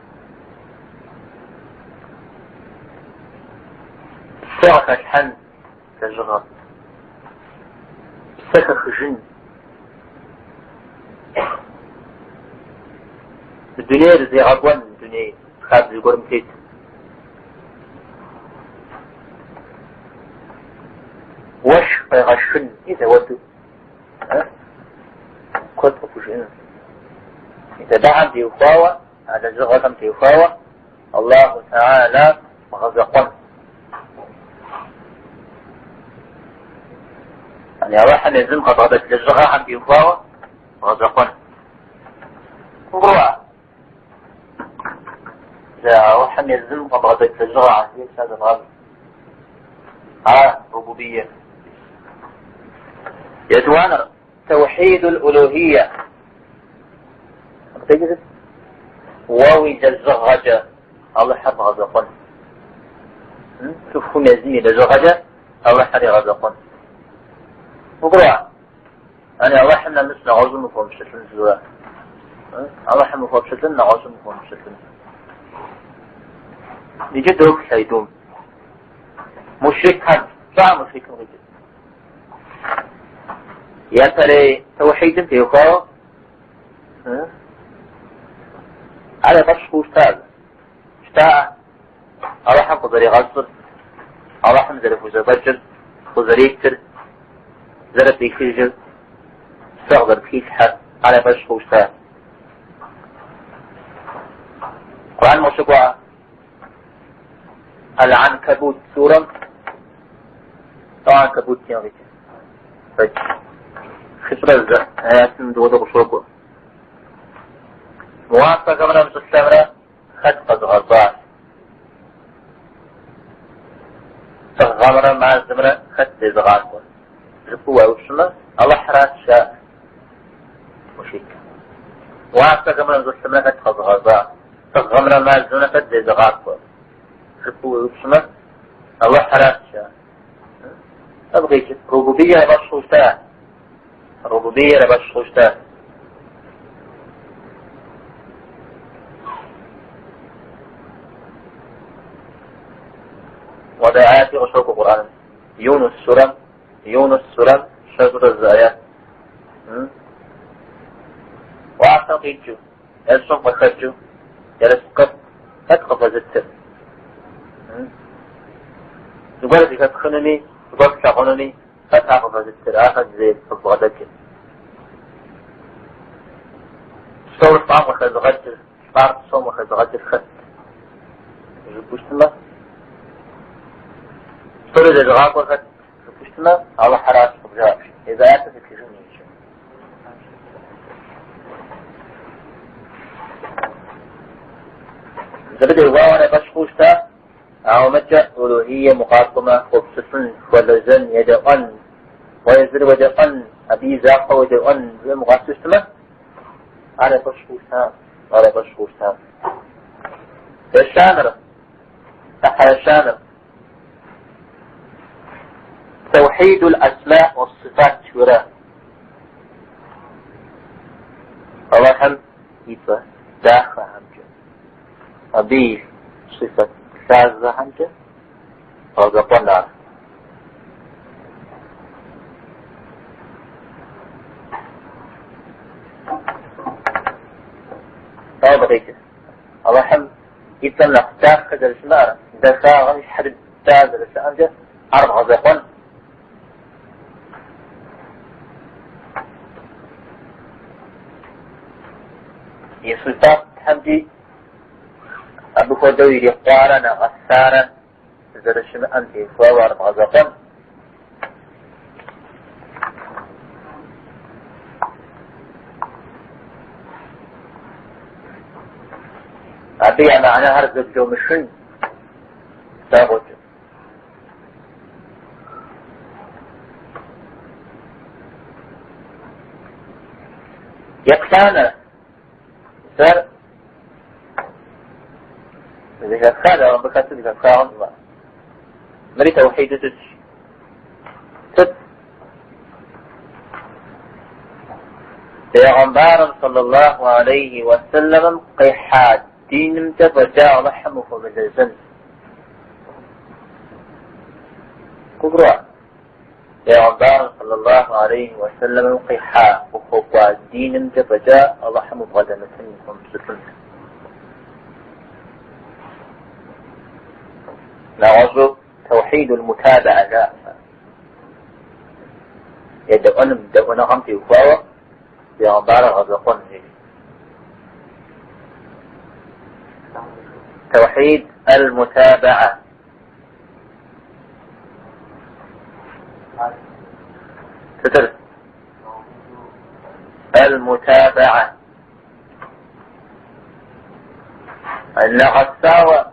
ساعة الحن تجغى سكخ جن الدنيا زي عضوان الدنيا خاب القرم كيت وش غشن إذا ودو كنت أفجئن إذا دعم تيوفاوة على زغة تيوفاوة الله تعالى مغزقون يعني أروح أن يزم قطعة الزغة عم تيوفاوة مغزقون وروع لا أروح أن يزم قطعة الزغة عم تيوفاوة ربوبية يتوانا توحيد الألوهية ووج الزغجة الله حب غزقون شوفوا يزيد الزغجة الله حب غزقون وقرأ أنا الله حمنا مثل عظمكم بشكل زواء الله حمنا بشكل عظمكم بشكل نجدوك سيدون مشركا صعب مشركا غير يا ترى توحيد في يقال على بشخو اشتاء أروح قدري غصر أروح مزل فوزبجر وزريكتر زرت يخيجر استغدر كيف حد على بشخو اشتاء قرآن موسيقى العنكبوت سورة طبعا كبوت يوميك خسرة آيات دودة بشوكو موافقة كمنا مستمرة خد غضاء تغامرة مع الزمرة خد زغاكو رفوة وشمة الله حرات شاء مشيك موافقة كمنا مستمرة خد غضاء تغامرة مع الزمرة خد زغاكو رفوة وشمة الله حرات شاء أبغيك ربوبية بشوشتها ربوبية بشوشتها وده آياتي غشوك القرآن يونس سورة شجر الزايات وأعتقد يلسون بخجو يلسقط أتقف زدتر يقول لك أتخنني يقول لك أخنني أتقف زدتر آخذ زي فضغدك صور صعب وخذ غجر صار صوم وخذ غجر خد يجبوشتما صور إذا جغاق وخذ يجبوشتما على حراس فبجاش إذا أتت تكيشون يجب زبده وانا بشخوشتا أو مجأ ألوهية مقاطمة وبسفن ولزن يدعن ويزر ودعن أبي زاقة ودعن مقاطمة على بشخوشتا الشامرة أحد الشامرة توحيد الأسماء والصفات وراء الله هم يبقى داخل همجة أبي صفة سازة همجة رزقنا بغيت الله هم يتمنى داخل الاسماء داخل غنش حد سازة لسانجة عرب غزقنا يسلطات حمدي أبو خدوي لقارنا غسارا زرشم أنتي فوار غزقا أبي معنى هرزق جو مشن داغوت يكفانا سر إذا كان بكتب إذا كان مري توحيد تت پیغمبر صلى الله عليه وسلم قيحات دين متبجاء رحمه من الزن كبرى پیغمبر صلى الله عليه وسلم قيحات وخوات دين متبجاء رحمه قدمتهم ستن نعوذ توحيد المتابعة لا يدعون غمتي وفاوة بأنبار غزقون توحيد المتابعة تدرس المتابعة النغساوة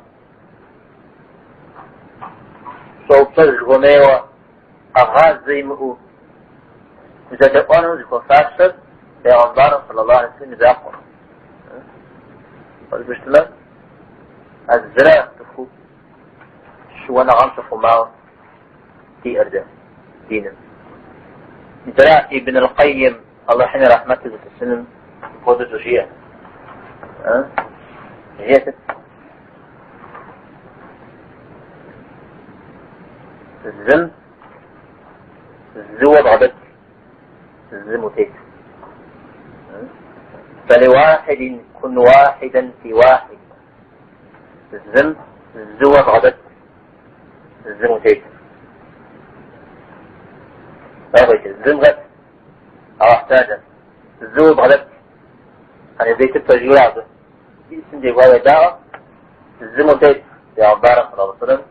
صوت الغميوة أغاز زي مهو إذا تقوانوا ذكو فاسد پیغمبر صلى الله عليه وسلم ذاقوا والبشتمل الزراء تفو شو أنا غمسفو معه دي أرده دينا زراء ابن القيم الله حين رحمته ذات السنم فوضته شيئا هي الزم الزوض عبد الزم وتيت فلواحد كن واحدا في واحد الزم الزوض عبد الزم وتيت الزم غد أو احتاجا الزوض عبد أنا بيت التجويل عبد اسم دي قوة داعة الزم وتيت يا عبارة صلى الله عليه وسلم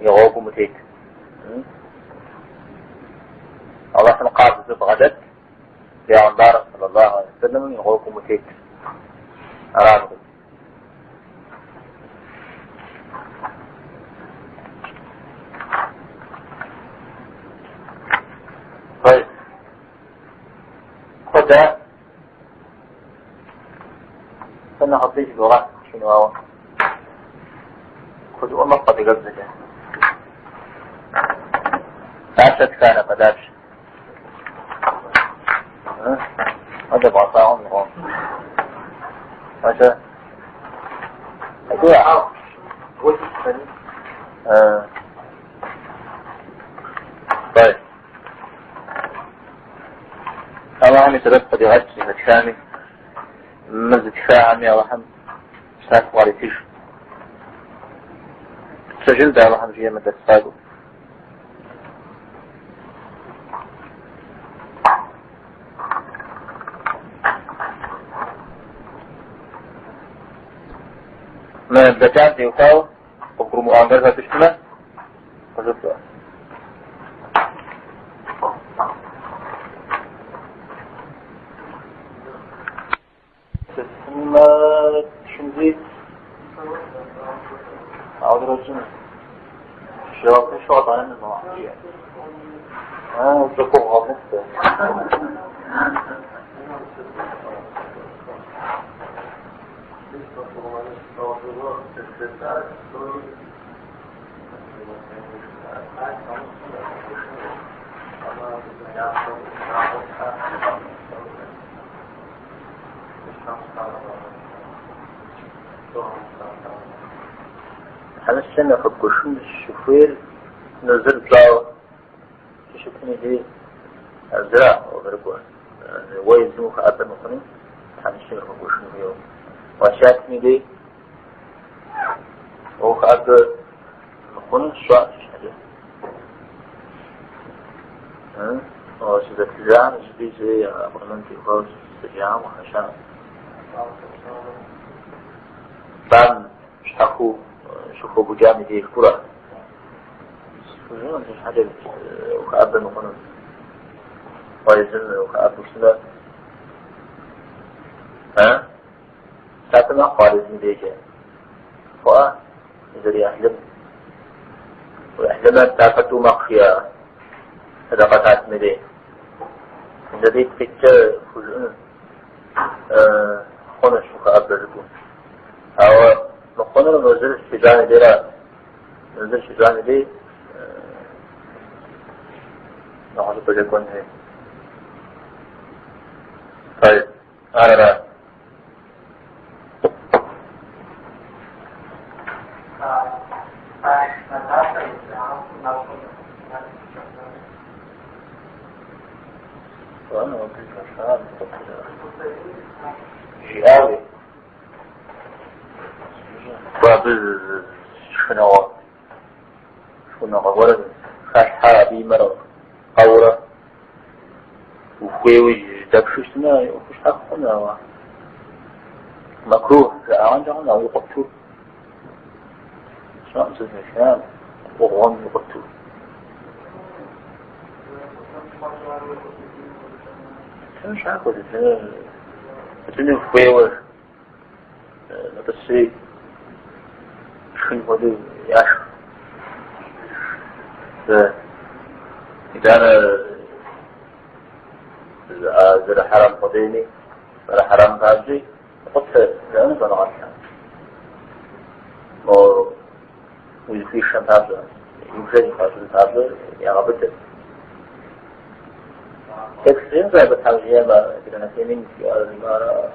يغوق متيت الله سبحانه قال بزيط غدت يا عبارة صلى الله عليه وسلم يغوق متيت أرامه طيب خدا سنة خطيش بغاء شنو هو خد أمك قد قبضك أشد كان قد أبشد هذا بعطاهم نقوم هذا أدوى طيب أما عمي سبب قد يغجي متشامي مزد كفاء عمي رحم ساك واريتيش سجل ده رحم فيها مدى الساقو من الزكاة يوكاو وقروا مؤامرها تشتمل وشكرا ثم شنزيت أعود رجل شو عطانا من المواحية وشكوا غاب نفسه هذا السنة فبقشون الشوفير نزل طاوة شوفني دي الزراع وغربوها ويزنوك أبا مقنين هذا السنة فبقشون اليوم وشاتني دي وخاب مقنين الشواء تشهده وشدت الجام جدي زي أبغمنتي خوش الجام وحشان بام شحكو شوفوا بجامي دي الكرة مش حاجة وخاب مقنين ويزن وخاب سنة ساتنا قارزين ديجا إذا أحلم وأحلم تافتو مخيا هذا قطعت مليه الذي تكتر فلأن خونش مكأبركم أو مخونا نوزل الشجان دي لا نوزل الشجان دي نحن بجكون هي طيب أنا لا وأنا أقول لك جيالي بابل شنو ولد خاشحة بيمرض قورة وخوي دبشوشنا وخش حقنا مكروه عندنا ويقتل شنو أنت شنو وغم يقتل مش عارف الدنيا خوي نبصي شنو هذا ياش إذا أنا إذا حرام قديني ولا حرام تاجي قلت أنا بنغشى مو ويفيش تاجي يوجد تاجي يا غبت تكسين زي بتحاجي ما كنا نسينين في الإمارة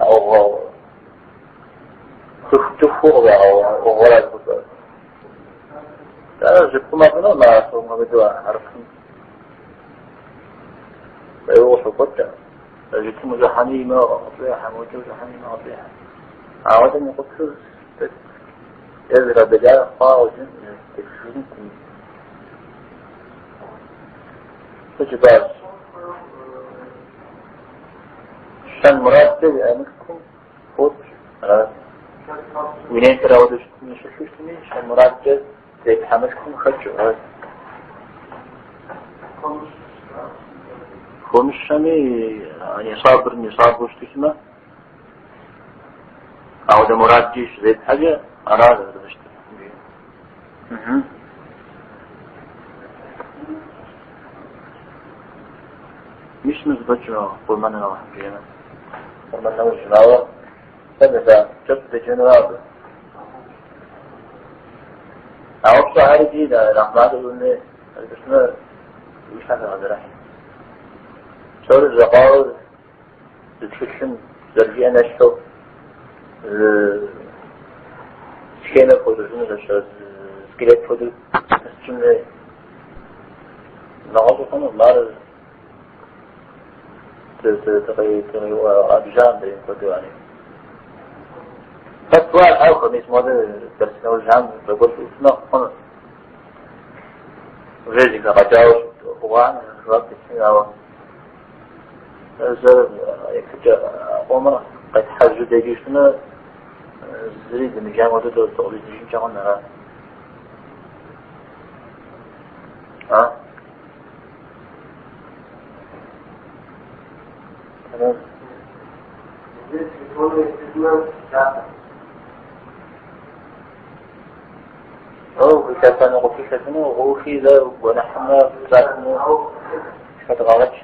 أو تفوق أو ولا تفوق لا جبت ما بنا ما أسوق ما بدو أعرفهم بيروح وقتها جبت مزحني ما أطيح موجود زحني ما أطيح عاوز إني قلت يزرع بداية قاوزن تكسين تجباز شان مراتب أمكم فوت وينين تراودش نشوفني شان مراتب زي حمشكم خرجوا خمسمي يعني صابر وش تسمى أو ده مراد جيش زي حاجة أنا هذا بشتري مش مزبجنا قول ما أنا واحد فينا قول ما أنا وش ناوى تبدأ جبت جنرال أو شعار جيدا الأحمد يقولني الاسم مش هذا هذا راح شور الزقاوة الفشن زرجي أنا شو سكينة فودوزون لشو سكيلت فودو السجن نغضو خنا مار تغير أبجان بين فودو يعني فسؤال أو خميس ماذا درسنا والجام بقول اسمه خنا وجيزي كقجاوش وغانا رابط السنة زر يكتب قوما قد حاجة ديجيشنا زريد المجام ودو تغلي ديجين جانا ها أو كتابنا وكيفتنا وغوخي ذا ونحن ساكنه فتغلطش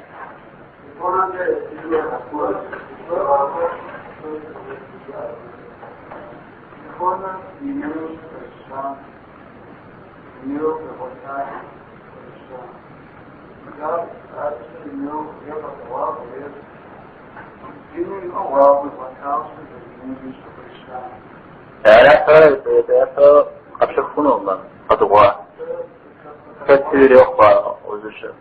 لا قبل خنوما أضواء فتير يقبع وزشة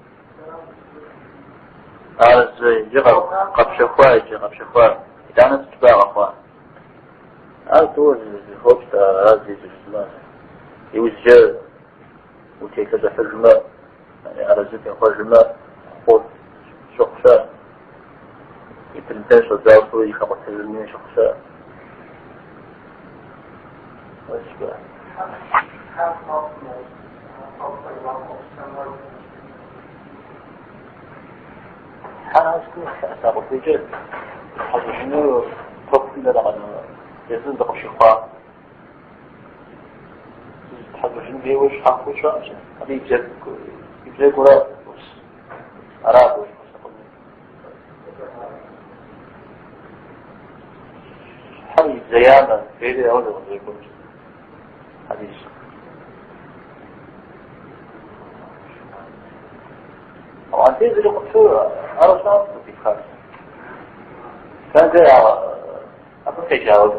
زي جغب قبل خواي إذا أنا تتباع أخوان تقول الهوبت رازي جسمان يوزجر وتيكز حجمة يعني أرزيك حجمة خود شخصة يتلتين صداوته يخبط هزمين شخصة واشبه حالا اسكني أسابق بيجي حاجة شنو توقف لنا لغانا يزن دقو شخوان هذه وش حق وش عشان هذه يجيب ولا بس أراد وش حل زيانة في أول ولا يكون حديث طبعا تيجي لقصور على شرط في خارج كان جاي أبو تجاوز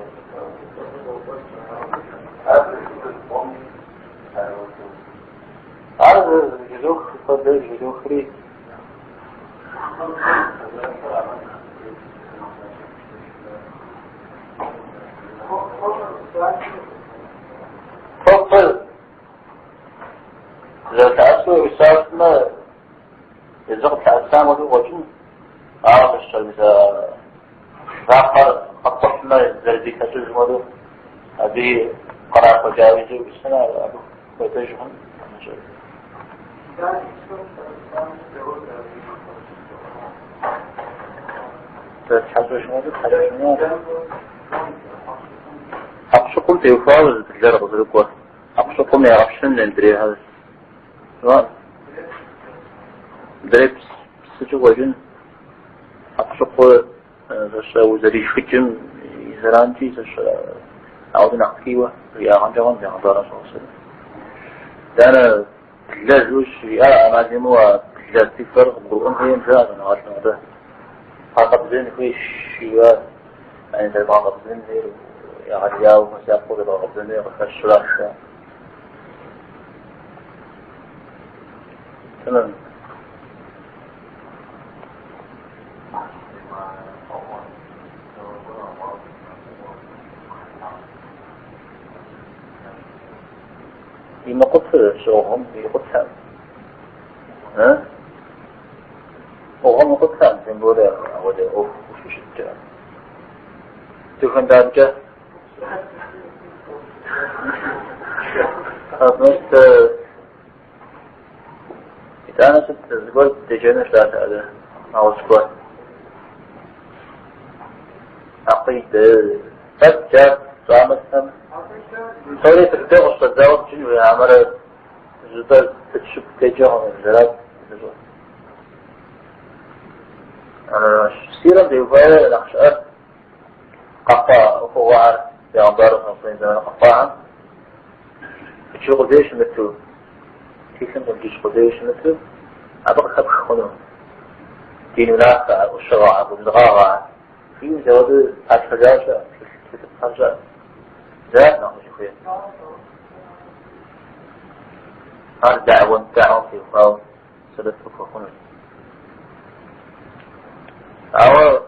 هذا جذوخ صدق جذوخري فضل إذا تأسوا بساعة ما يزغب الأجسام وجن أعرف الشيء إذا ذاقر خطف ما الزردي كتل الموضوع هذه قرأت وجاوزه بالسنة أبو ويتجهم تحسوش موضوع حاجة شنو أقصكم تيفاوز بالجرب ذلك أقصكم يعرفشن ندري هذا سواء دريب سجوا وجن أقصق وزري شجم زرانتي أعود نحكيوه يا عندهم يا عذارا صوصي أنا لا زوج يا أنا جموع لا تفرق بقولهم هي مجال أنا عارف هذا فقط زين في شيء يعني ده فقط زين يا عرياو مسافر فقط زين وخش راش تمام لما قلت شغلهم يقتل ها وهم قتل يقول ولا أوف وش شجع تفهم ذلك أظنت إذا أنا تقول تجينا ثلاثة هذا أو سكوت عقيدة فجأة صامت هم سوري تبدأ الصداوات جنو يا عمرة جدا تشوف تجاههم الزراب أنا سيرا ديوبايا نخشأت قطاع وفوعر في عبارة نصين زمان قطاعا تشو قديش مثل كيسم تنجيش قديش مثل أبقى خبش خنو دينو نافع والشراع والغاغع في زواد أشفجاشة في تتخرجات ذات نعم شوفين هذا دعوة في قاو سلسل فخون أو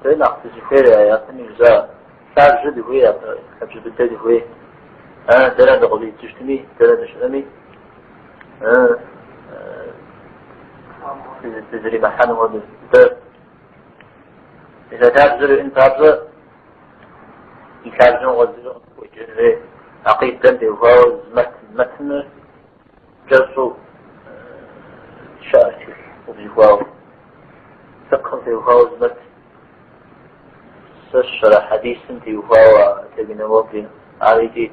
تين أخذ شفير يا تني جزاء تعرف جدي هوي أبجد بالتالي هوي أنا دلنا دغلي تجتمي دلنا تشتمي تجري محل هذا إذا تعرف جري أنت تعرف يكارجون غزلون ويجري عقيد دندي وفاوز متن جلسوا شاشر وبيفاوز فقه في وفاوز متن سشر حديث انتي وفاوز تبين وقتين عريتي